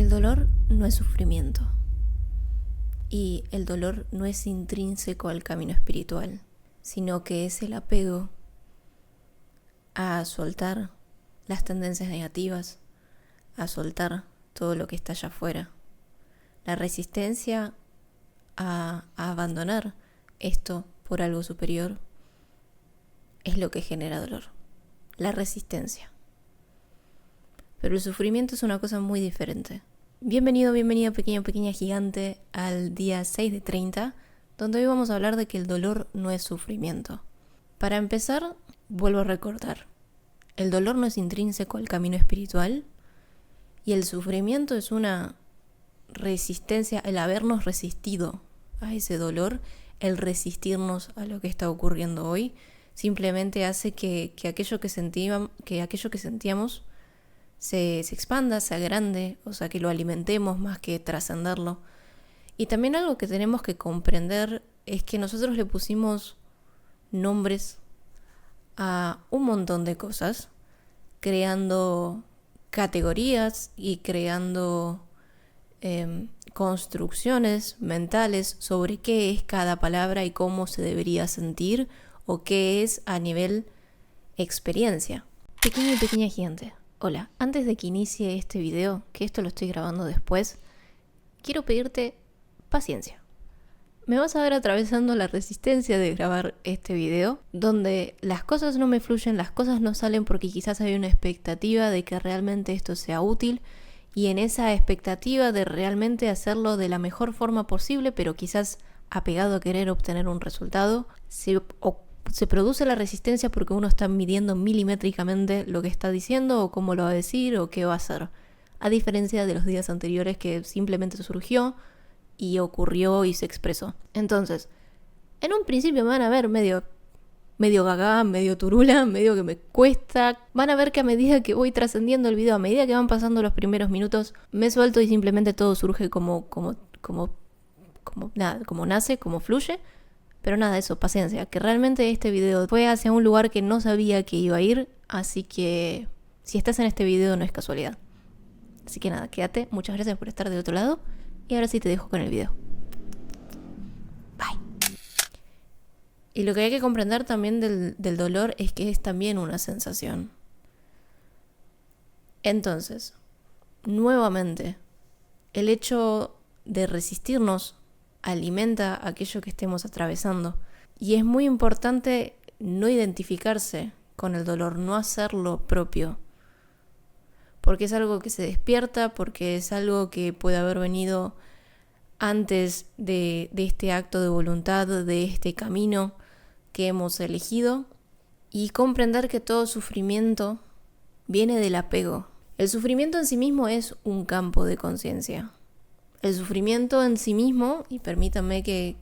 El dolor no es sufrimiento y el dolor no es intrínseco al camino espiritual, sino que es el apego a soltar las tendencias negativas, a soltar todo lo que está allá afuera. La resistencia a abandonar esto por algo superior es lo que genera dolor, la resistencia. Pero el sufrimiento es una cosa muy diferente. Bienvenido, pequeño, pequeña gigante, al día 6 de 30, donde hoy vamos a hablar de que el dolor no es sufrimiento. Para empezar, vuelvo a recordar, el dolor no es intrínseco al camino espiritual y el sufrimiento es una resistencia, el habernos resistido a ese dolor, el resistirnos a lo que está ocurriendo hoy, simplemente hace que aquello que sentíamos se expanda, se agrande, o sea, que lo alimentemos más que trascenderlo. Y también algo que tenemos que comprender es que nosotros le pusimos nombres a un montón de cosas, creando categorías y creando construcciones mentales sobre qué es cada palabra y cómo se debería sentir o qué es a nivel experiencia. Pequeño y pequeña gigante. Hola, antes de que inicie este video, que esto lo estoy grabando después, quiero pedirte paciencia. Me vas a ver atravesando la resistencia de grabar este video, donde las cosas no me fluyen, las cosas no salen porque quizás hay una expectativa de que realmente esto sea útil, y en esa expectativa de realmente hacerlo de la mejor forma posible, pero quizás apegado a querer obtener un resultado, se produce la resistencia porque uno está midiendo milimétricamente lo que está diciendo o cómo lo va a decir o qué va a hacer. A diferencia de los días anteriores que simplemente surgió y ocurrió y se expresó. Entonces, en un principio me van a ver medio gaga, medio turula, medio que me cuesta. Van a ver que a medida que voy trascendiendo el video, a medida que van pasando los primeros minutos, me suelto y simplemente todo surge como nace, como fluye. Pero nada, eso, paciencia, que realmente este video fue hacia un lugar que no sabía que iba a ir, así que si estás en este video no es casualidad. Así que nada, quédate, muchas gracias por estar del otro lado, y ahora sí te dejo con el video. Bye. Y lo que hay que comprender también del dolor es que es también una sensación. Entonces, nuevamente, el hecho de resistirnos alimenta aquello que estemos atravesando. Y es muy importante no identificarse con el dolor, no hacerlo propio. Porque es algo que se despierta, porque es algo que puede haber venido antes de este acto de voluntad, de este camino que hemos elegido. Y comprender que todo sufrimiento viene del apego. El sufrimiento en sí mismo es un campo de conciencia. El sufrimiento en sí mismo, y permítanme que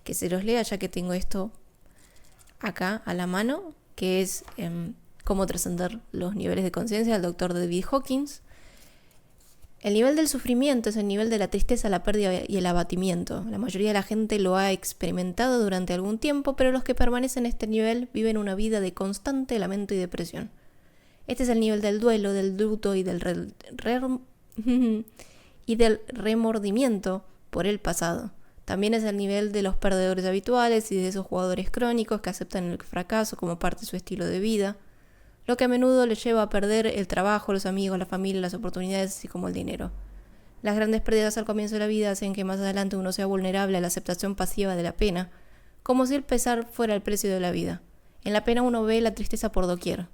se los lea ya que tengo esto acá a la mano, que es Cómo trascender los niveles de conciencia del Dr. David Hawkins. El nivel del sufrimiento es el nivel de la tristeza, la pérdida y el abatimiento. La mayoría de la gente lo ha experimentado durante algún tiempo, pero los que permanecen en este nivel viven una vida de constante lamento y depresión. Este es el nivel del duelo, del luto y del remordimiento por el pasado. También es el nivel de los perdedores habituales y de esos jugadores crónicos que aceptan el fracaso como parte de su estilo de vida, lo que a menudo les lleva a perder el trabajo, los amigos, la familia, las oportunidades, así como el dinero. Las grandes pérdidas al comienzo de la vida hacen que más adelante uno sea vulnerable a la aceptación pasiva de la pena, como si el pesar fuera el precio de la vida. En la pena uno ve la tristeza por doquier.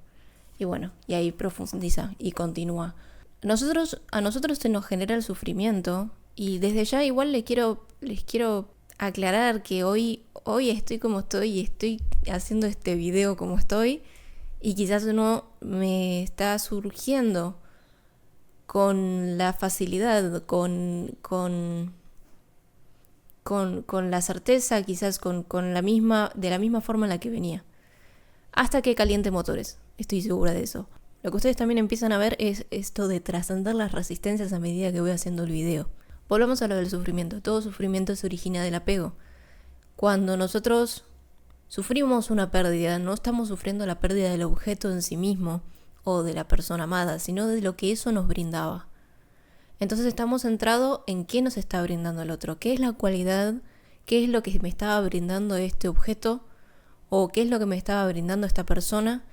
Y bueno, y ahí profundiza y continúa. A nosotros se nos genera el sufrimiento, y desde ya igual les quiero aclarar que hoy estoy como estoy y estoy haciendo este video como estoy, y quizás no me está surgiendo con la facilidad, con la certeza, quizás de la misma forma en la que venía. Hasta que caliente motores, estoy segura de eso. Lo que ustedes también empiezan a ver es esto de trascender las resistencias a medida que voy haciendo el video. Volvamos a lo del sufrimiento. Todo sufrimiento se origina del apego. Cuando nosotros sufrimos una pérdida, no estamos sufriendo la pérdida del objeto en sí mismo o de la persona amada, sino de lo que eso nos brindaba. Entonces estamos centrados en qué nos está brindando el otro, qué es la cualidad, qué es lo que me estaba brindando este objeto o qué es lo que me estaba brindando esta persona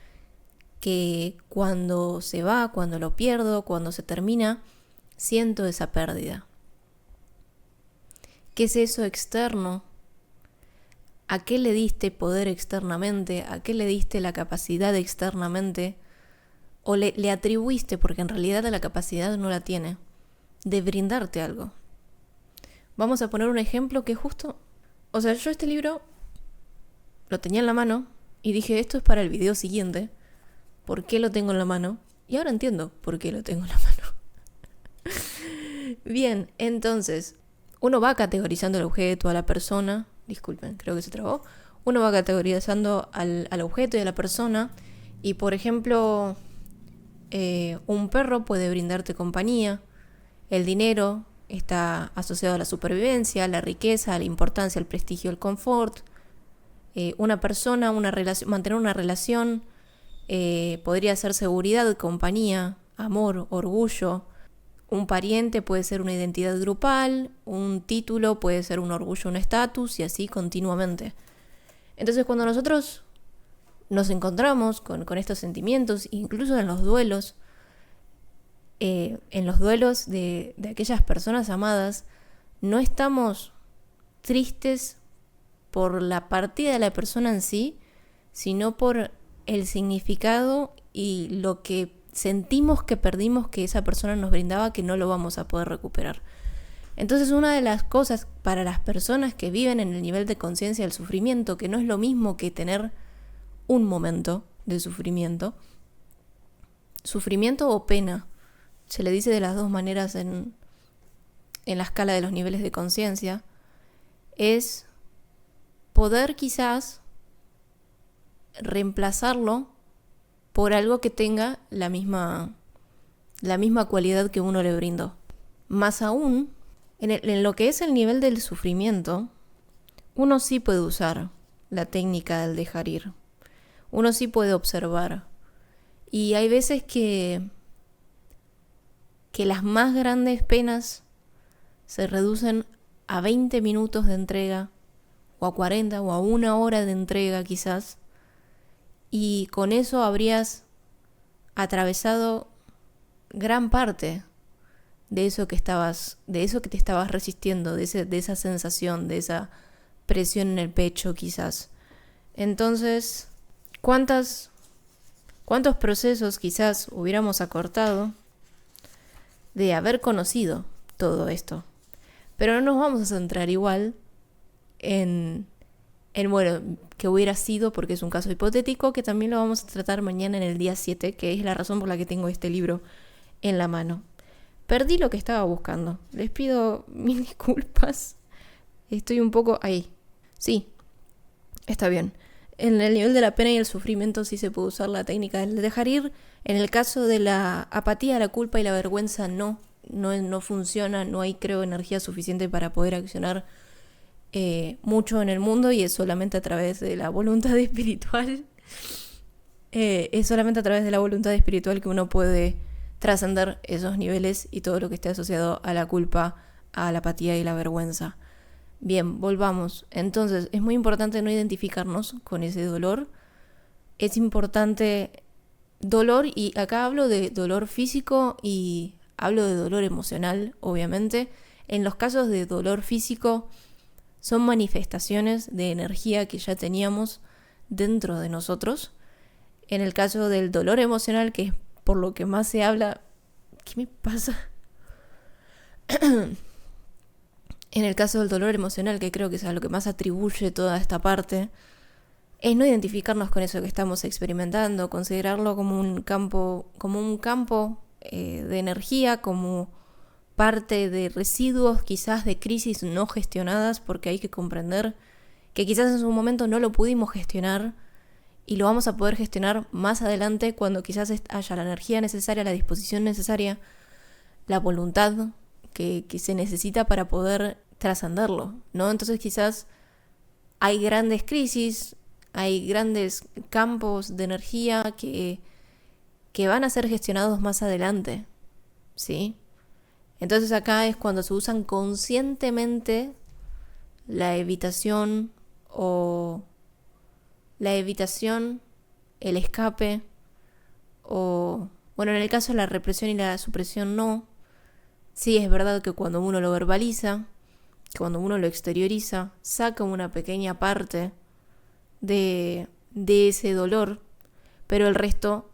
que cuando se va, cuando lo pierdo, cuando se termina, siento esa pérdida. ¿Qué es eso externo? ¿A qué le diste poder externamente? ¿A qué le diste la capacidad externamente? ¿O le atribuiste, porque en realidad la capacidad no la tiene, de brindarte algo? Vamos a poner un ejemplo que justo... O sea, yo este libro lo tenía en la mano y dije, esto es para el video siguiente. ¿Por qué lo tengo en la mano? Y ahora entiendo por qué lo tengo en la mano. Bien, entonces, uno va categorizando el objeto, a la persona. Disculpen, creo que se trabó. Uno va categorizando al objeto y a la persona. Y por ejemplo, un perro puede brindarte compañía. El dinero está asociado a la supervivencia, a la riqueza, a la importancia, al prestigio, al confort. Una persona, mantener una relación, podría ser seguridad, compañía, amor, orgullo. Un pariente puede ser una identidad grupal, un título puede ser un orgullo, un estatus, y así continuamente. Entonces, cuando nosotros nos encontramos con estos sentimientos, incluso en los duelos de aquellas personas amadas, no estamos tristes por la partida de la persona en sí, sino por el significado y lo que sentimos que perdimos, que esa persona nos brindaba, que no lo vamos a poder recuperar. Entonces, una de las cosas para las personas que viven en el nivel de conciencia del sufrimiento, que no es lo mismo que tener un momento de sufrimiento o pena, se le dice de las dos maneras en la escala de los niveles de conciencia, es poder quizás reemplazarlo por algo que tenga la misma cualidad que uno le brindó. Más aún, en lo que es el nivel del sufrimiento, uno sí puede usar la técnica del dejar ir. Uno sí puede observar. Y hay veces que las más grandes penas se reducen a 20 minutos de entrega, o a 40, o a 1 hora de entrega quizás, y con eso habrías atravesado gran parte de eso que te estabas resistiendo, de esa sensación, de esa presión en el pecho quizás. Entonces, ¿cuántos procesos quizás hubiéramos acortado de haber conocido todo esto? Pero no nos vamos a centrar igual en bueno, que hubiera sido, porque es un caso hipotético que también lo vamos a tratar mañana en el día 7, que es la razón por la que tengo este libro en la mano. Perdí lo que estaba buscando. Les pido mil disculpas. Estoy un poco ahí. Sí, está bien. En el nivel de la pena y el sufrimiento sí se puede usar la técnica del dejar ir. En el caso de la apatía, la culpa y la vergüenza no funciona. No hay, creo, energía suficiente para poder accionar mucho en el mundo, y es solamente a través de la voluntad espiritual. Es solamente a través de la voluntad espiritual que uno puede trascender esos niveles y todo lo que esté asociado a la culpa, a la apatía y la vergüenza. Bien, volvamos. Entonces, es muy importante no identificarnos con ese dolor. Es importante dolor, y acá hablo de dolor físico y hablo de dolor emocional, obviamente. En los casos de dolor físico, son manifestaciones de energía que ya teníamos dentro de nosotros. En el caso del dolor emocional, que es por lo que más se habla... ¿Qué me pasa? En el caso del dolor emocional, que creo que es a lo que más atribuye toda esta parte, es no identificarnos con eso que estamos experimentando, considerarlo como un campo de energía, como parte de residuos quizás de crisis no gestionadas, porque hay que comprender que quizás en su momento no lo pudimos gestionar y lo vamos a poder gestionar más adelante, cuando quizás haya la energía necesaria, la disposición necesaria, la voluntad que se necesita para poder trascenderlo, ¿no? Entonces quizás hay grandes crisis, hay grandes campos de energía que van a ser gestionados más adelante, ¿sí? Entonces acá es cuando se usan conscientemente la evitación o el escape o, bueno, en el caso de la represión y la supresión no. Sí es verdad que cuando uno lo verbaliza, que cuando uno lo exterioriza, saca una pequeña parte de ese dolor, pero el resto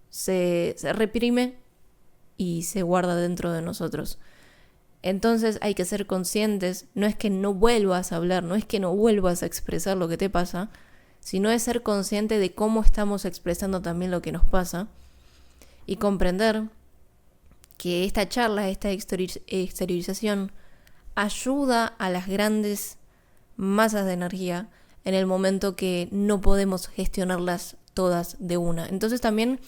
se reprime y se guarda dentro de nosotros. Entonces hay que ser conscientes, no es que no vuelvas a hablar, no es que no vuelvas a expresar lo que te pasa, sino es ser consciente de cómo estamos expresando también lo que nos pasa y comprender que esta charla, esta exteriorización ayuda a las grandes masas de energía en el momento que no podemos gestionarlas todas de una. Entonces también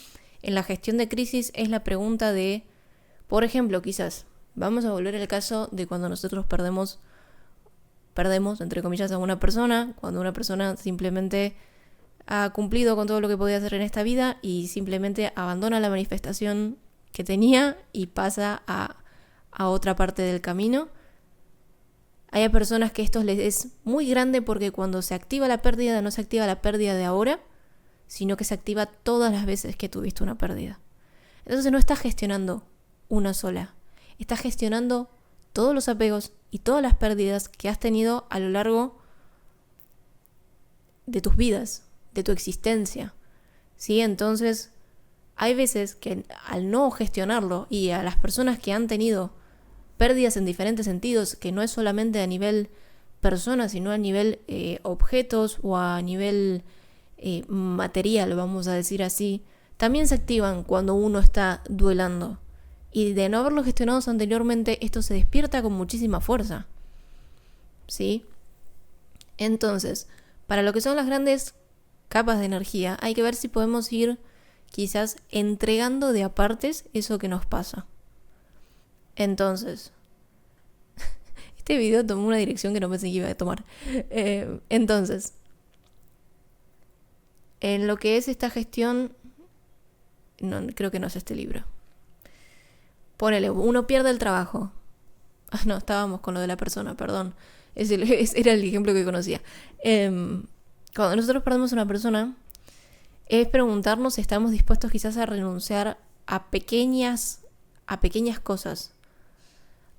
en la gestión de crisis es la pregunta de, por ejemplo, quizás, vamos a volver al caso de cuando nosotros perdemos, entre comillas, a una persona, cuando una persona simplemente ha cumplido con todo lo que podía hacer en esta vida y simplemente abandona la manifestación que tenía y pasa a otra parte del camino. Hay personas que esto les es muy grande porque cuando se activa la pérdida, no se activa la pérdida de ahora, sino que se activa todas las veces que tuviste una pérdida. Entonces no estás gestionando una sola, estás gestionando todos los apegos y todas las pérdidas que has tenido a lo largo de tus vidas, de tu existencia. ¿Sí? Entonces hay veces que al no gestionarlo y a las personas que han tenido pérdidas en diferentes sentidos, que no es solamente a nivel persona, sino a nivel objetos o a nivel material, vamos a decir así, también se activan cuando uno está duelando. Y de no haberlo gestionado anteriormente, esto se despierta con muchísima fuerza. ¿Sí? Entonces, para lo que son las grandes capas de energía, hay que ver si podemos ir quizás entregando de a partes eso que nos pasa. Entonces, este video tomó una dirección que no pensé que iba a tomar. Entonces, en lo que es esta gestión, no, creo que no es este libro. Ponele, uno pierde el trabajo. Ah, no, estábamos con lo de la persona, perdón. Ese era el ejemplo que conocía. Cuando nosotros perdemos a una persona, es preguntarnos si estamos dispuestos quizás a renunciar a pequeñas cosas,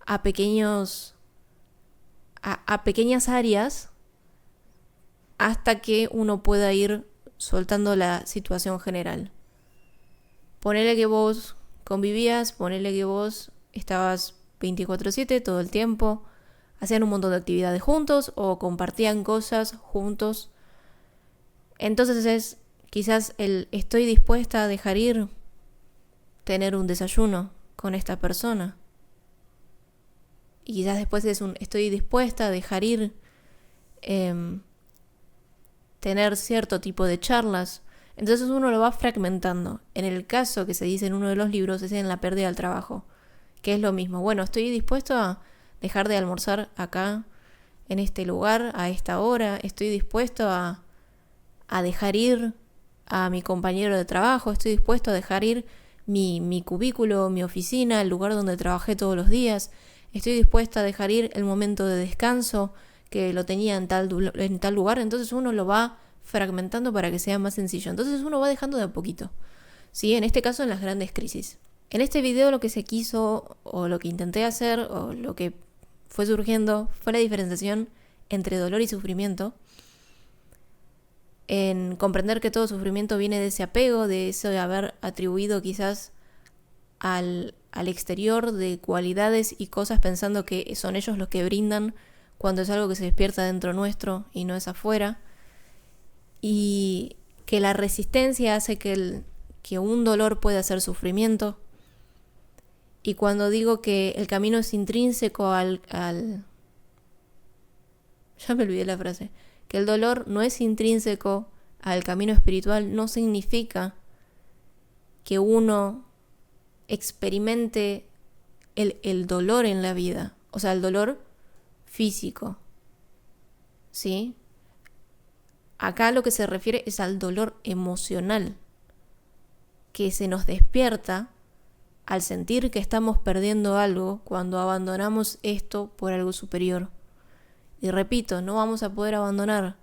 a pequeñas áreas, hasta que uno pueda ir soltando la situación general. Ponele que vos convivías, ponele que vos estabas 24/7 todo el tiempo, hacían un montón de actividades juntos o compartían cosas juntos. Entonces es quizás el estoy dispuesta a dejar ir tener un desayuno con esta persona. Y quizás después es un estoy dispuesta a dejar ir tener cierto tipo de charlas. Entonces uno lo va fragmentando. En el caso que se dice en uno de los libros es en la pérdida del trabajo, que es lo mismo. Bueno, estoy dispuesto a dejar de almorzar acá, en este lugar, a esta hora. Estoy dispuesto a dejar ir a mi compañero de trabajo. Estoy dispuesto a dejar ir mi cubículo, mi oficina, el lugar donde trabajé todos los días. Estoy dispuesta a dejar ir el momento de descanso que lo tenía en tal lugar. Entonces uno lo va fragmentando para que sea más sencillo. Entonces uno va dejando de a poquito. ¿Sí? En este caso en las grandes crisis. En este video lo que se quiso, o lo que intenté hacer, o lo que fue surgiendo, fue la diferenciación entre dolor y sufrimiento. En comprender que todo sufrimiento viene de ese apego, de eso de haber atribuido quizás al exterior de cualidades y cosas pensando que son ellos los que brindan cuando es algo que se despierta dentro nuestro y no es afuera. Y que la resistencia hace que un dolor pueda ser sufrimiento. Y cuando digo que el camino es intrínseco ya me olvidé la frase, que el dolor no es intrínseco al camino espiritual, no significa que uno experimente el dolor en la vida, o sea, el dolor físico, ¿sí? Acá lo que se refiere es al dolor emocional que se nos despierta al sentir que estamos perdiendo algo cuando abandonamos esto por algo superior. Y repito, no vamos a poder abandonar,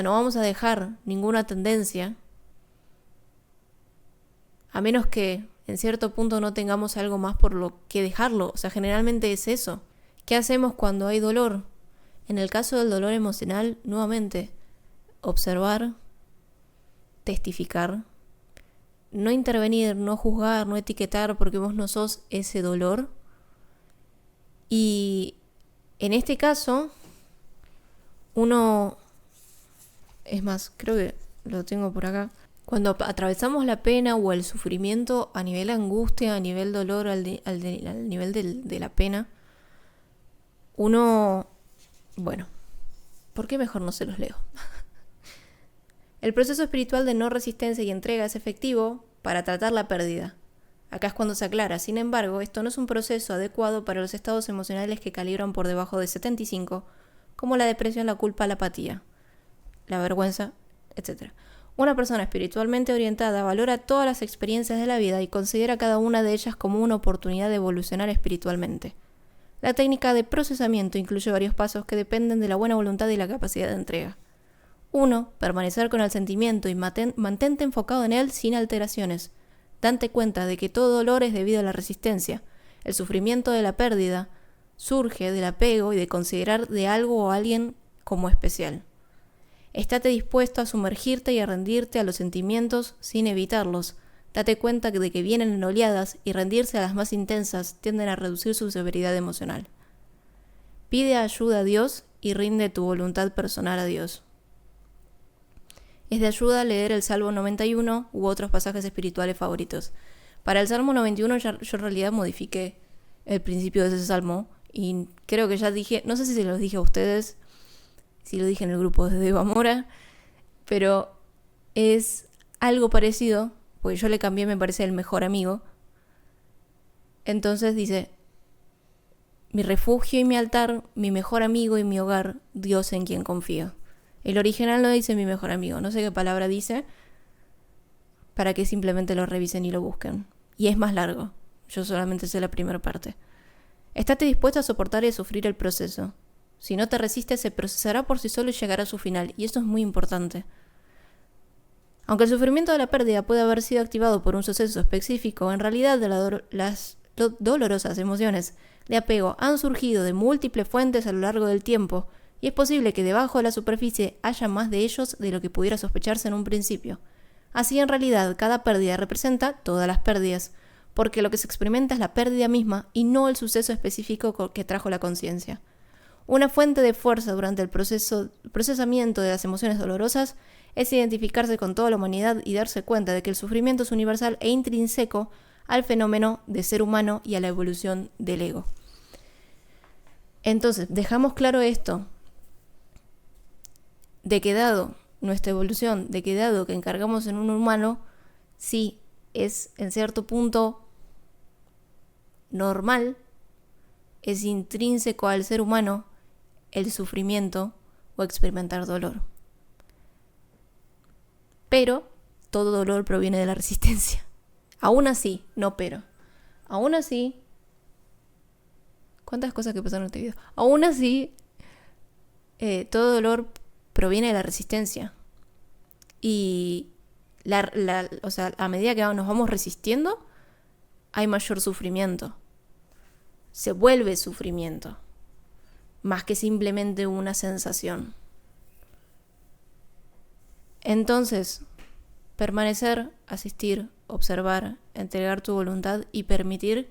no vamos a dejar ninguna tendencia, a menos que en cierto punto no tengamos algo más por lo que dejarlo. Generalmente es eso. ¿Qué hacemos cuando hay dolor? En el caso del dolor emocional, nuevamente, observar, testificar, no intervenir, no juzgar, no etiquetar porque vos no sos ese dolor. Y en este caso, es más, creo que lo tengo por acá. Cuando atravesamos la pena o el sufrimiento a nivel angustia, a nivel dolor, al nivel de la pena, ¿por qué mejor no se los leo? El proceso espiritual de no resistencia y entrega es efectivo para tratar la pérdida. Acá es cuando se aclara. Sin embargo, esto no es un proceso adecuado para los estados emocionales que calibran por debajo de 75, como la depresión, la culpa, la apatía, la vergüenza, etc. Una persona espiritualmente orientada valora todas las experiencias de la vida y considera cada una de ellas como una oportunidad de evolucionar espiritualmente. La técnica de procesamiento incluye varios pasos que dependen de la buena voluntad y la capacidad de entrega. 1. Permanecer con el sentimiento y mantente enfocado en él sin alteraciones. Date cuenta de que todo dolor es debido a la resistencia. El sufrimiento de la pérdida surge del apego y de considerar de algo o alguien como especial. Estate dispuesto a sumergirte y a rendirte a los sentimientos sin evitarlos. Date cuenta de que vienen en oleadas y rendirse a las más intensas tienden a reducir su severidad emocional. Pide ayuda a Dios y rinde tu voluntad personal a Dios. Es de ayuda leer el Salmo 91 u otros pasajes espirituales favoritos. Para el Salmo 91 yo en realidad modifiqué el principio de ese salmo y creo que ya dije, no sé si se los dije a ustedes, si lo dije en el grupo de Eva Mora, pero es algo parecido, porque yo le cambié, me parece, el mejor amigo. Entonces dice: mi refugio y mi altar, mi mejor amigo y mi hogar, Dios en quien confío. El original no dice mi mejor amigo, no sé qué palabra dice, para que simplemente lo revisen y lo busquen. Y es más largo, yo solamente sé la primera parte. Estate dispuesto a soportar y a sufrir el proceso. Si no te resistes, se procesará por sí solo y llegará a su final, y esto es muy importante. Aunque el sufrimiento de la pérdida puede haber sido activado por un suceso específico, en realidad las dolorosas emociones de apego han surgido de múltiples fuentes a lo largo del tiempo, y es posible que debajo de la superficie haya más de ellos de lo que pudiera sospecharse en un principio. Así, en realidad, cada pérdida representa todas las pérdidas, porque lo que se experimenta es la pérdida misma y no el suceso específico que trajo la conciencia. Una fuente de fuerza durante el procesamiento de las emociones dolorosas es identificarse con toda la humanidad y darse cuenta de que el sufrimiento es universal e intrínseco al fenómeno de ser humano y a la evolución del ego. Entonces, dejamos claro esto, de que dado nuestra evolución, de que dado que encargamos en un humano, sí es en cierto punto normal, es intrínseco al ser humano el sufrimiento o experimentar dolor. Pero todo dolor proviene de la resistencia. Aún así, aún así, ¿cuántas cosas que pasaron en este video? Aún así, todo dolor proviene de la resistencia. Y a medida que nos vamos resistiendo, hay mayor sufrimiento. Se vuelve sufrimiento, más que simplemente una sensación. Entonces, permanecer, asistir, observar, entregar tu voluntad y permitir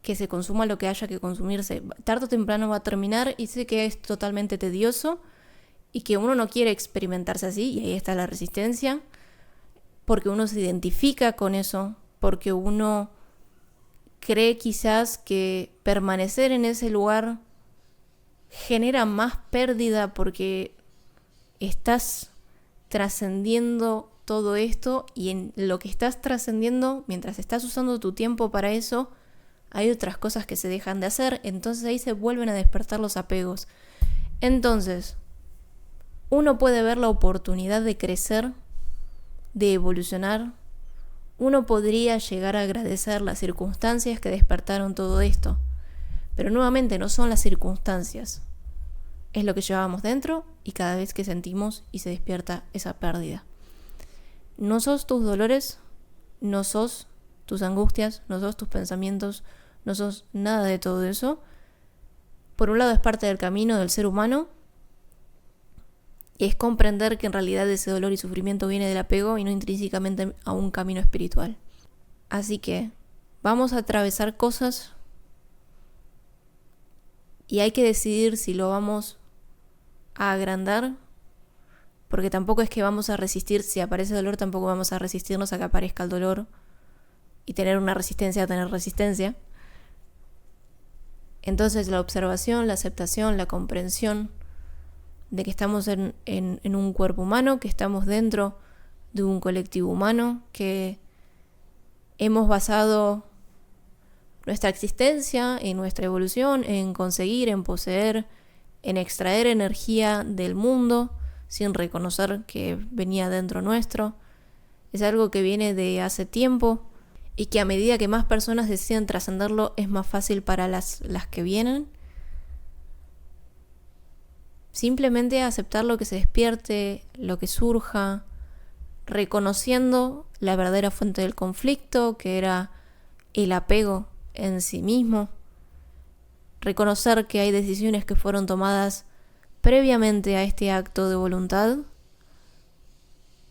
que se consuma lo que haya que consumirse. Tarde o temprano va a terminar y sé que es totalmente tedioso y que uno no quiere experimentarse así, y ahí está la resistencia, porque uno se identifica con eso, porque uno cree quizás que permanecer en ese lugar genera más pérdida porque estás trascendiendo todo esto, y en lo que estás trascendiendo, mientras estás usando tu tiempo para eso, hay otras cosas que se dejan de hacer, entonces ahí se vuelven a despertar los apegos. Entonces, uno puede ver la oportunidad de crecer, de evolucionar, uno podría llegar a agradecer las circunstancias que despertaron todo esto. Pero nuevamente no son las circunstancias. Es lo que llevábamos dentro y cada vez que sentimos y se despierta esa pérdida. No sos tus dolores, no sos tus angustias, no sos tus pensamientos, no sos nada de todo eso. Por un lado es parte del camino del ser humano. Es comprender que en realidad ese dolor y sufrimiento viene del apego y no intrínsecamente a un camino espiritual. Así que vamos a atravesar cosas y hay que decidir si lo vamos a agrandar, porque tampoco es que vamos a resistir, si aparece dolor tampoco vamos a resistirnos a que aparezca el dolor y tener una resistencia a tener resistencia. Entonces la observación, la aceptación, la comprensión de que estamos en un cuerpo humano, que estamos dentro de un colectivo humano, que hemos basado nuestra existencia y nuestra evolución en conseguir, en poseer, en extraer energía del mundo sin reconocer que venía dentro nuestro. Es algo que viene de hace tiempo y que a medida que más personas deciden trascenderlo es más fácil para las que vienen. Simplemente aceptar lo que se despierte, lo que surja, reconociendo la verdadera fuente del conflicto, que era el apego en sí mismo. Reconocer que hay decisiones que fueron tomadas previamente a este acto de voluntad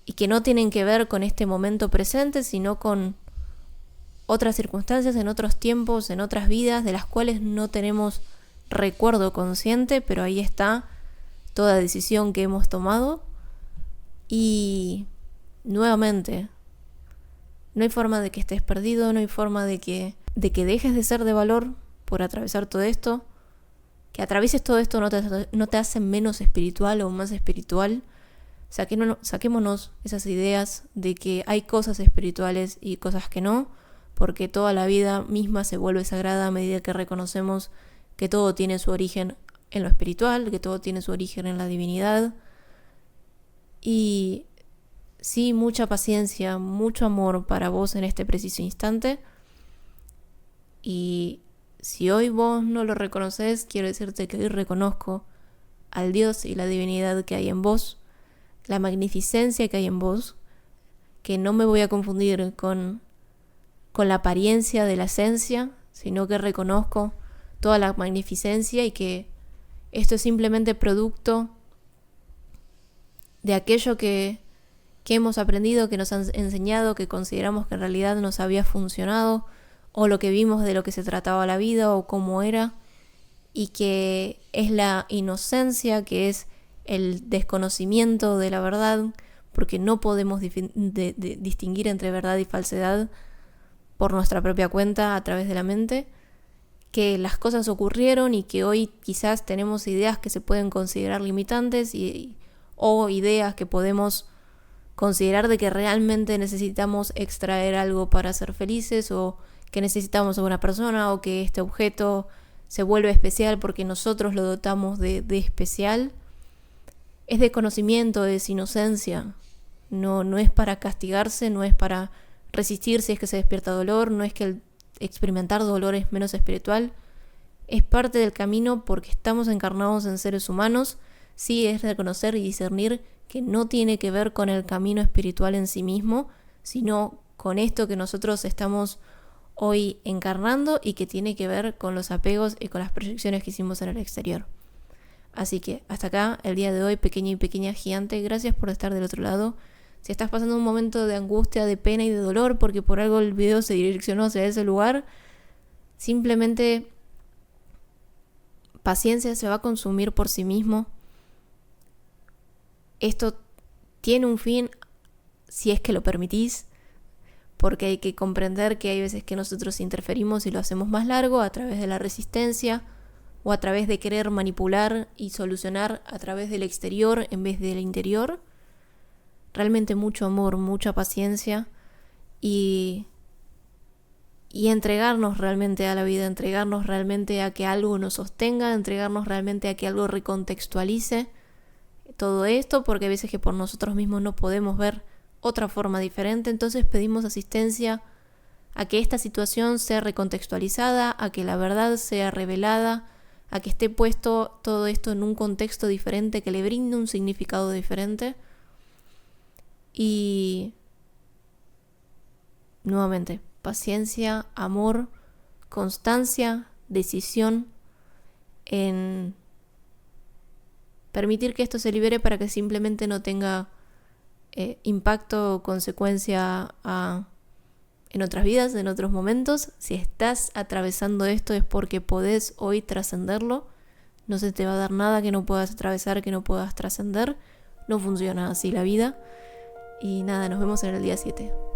y que no tienen que ver con este momento presente, sino con otras circunstancias, en otros tiempos, en otras vidas, de las cuales no tenemos recuerdo consciente, pero ahí está toda decisión que hemos tomado. Y nuevamente, no hay forma de que estés perdido, no hay forma de que dejes de ser de valor por atravesar todo esto. Que atravieses todo esto no te hace menos espiritual o más espiritual. Saquémonos esas ideas de que hay cosas espirituales y cosas que no, porque toda la vida misma se vuelve sagrada a medida que reconocemos que todo tiene su origen en lo espiritual, que todo tiene su origen en la divinidad. Y sí, mucha paciencia, mucho amor para vos en este preciso instante. Y si hoy vos no lo reconoces, quiero decirte que hoy reconozco al Dios y la divinidad que hay en vos, la magnificencia que hay en vos, que no me voy a confundir con la apariencia de la esencia, sino que reconozco toda la magnificencia y que esto es simplemente producto de aquello que hemos aprendido, que nos han enseñado, que consideramos que en realidad nos había funcionado, o lo que vimos de lo que se trataba la vida o cómo era, y que es la inocencia, que es el desconocimiento de la verdad, porque no podemos distinguir entre verdad y falsedad por nuestra propia cuenta a través de la mente, que las cosas ocurrieron y que hoy quizás tenemos ideas que se pueden considerar limitantes o ideas que podemos considerar de que realmente necesitamos extraer algo para ser felices, o que necesitamos a una persona, o que este objeto se vuelve especial porque nosotros lo dotamos de especial. Es de conocimiento, es inocencia. No es para castigarse, no es para resistir si es que se despierta dolor, no es que el experimentar dolor es menos espiritual. Es parte del camino porque estamos encarnados en seres humanos. Sí, es reconocer y discernir que no tiene que ver con el camino espiritual en sí mismo, sino con esto que nosotros estamos hoy encarnando y que tiene que ver con los apegos y con las proyecciones que hicimos en el exterior. Así que hasta acá el día de hoy, pequeño y pequeña gigante, gracias por estar del otro lado. Si estás pasando un momento de angustia, de pena y de dolor porque por algo el video se direccionó hacia ese lugar, simplemente paciencia, se va a consumir por sí mismo. Esto tiene un fin si es que lo permitís, porque hay que comprender que hay veces que nosotros interferimos y lo hacemos más largo a través de la resistencia o a través de querer manipular y solucionar a través del exterior en vez del interior. Realmente mucho amor, mucha paciencia y entregarnos realmente a la vida, entregarnos realmente a que algo nos sostenga, entregarnos realmente a que algo recontextualice todo esto, porque hay veces que por nosotros mismos no podemos ver otra forma diferente. Entonces pedimos asistencia a que esta situación sea recontextualizada, a que la verdad sea revelada, a que esté puesto todo esto en un contexto diferente, que le brinde un significado diferente. Y nuevamente, paciencia, amor, constancia, decisión en permitir que esto se libere para que simplemente no tenga impacto o consecuencia en otras vidas, en otros momentos. Si estás atravesando esto es porque podés hoy trascenderlo. No se te va a dar nada que no puedas atravesar, que no puedas trascender. No funciona así la vida. Y nada, nos vemos en el día 7.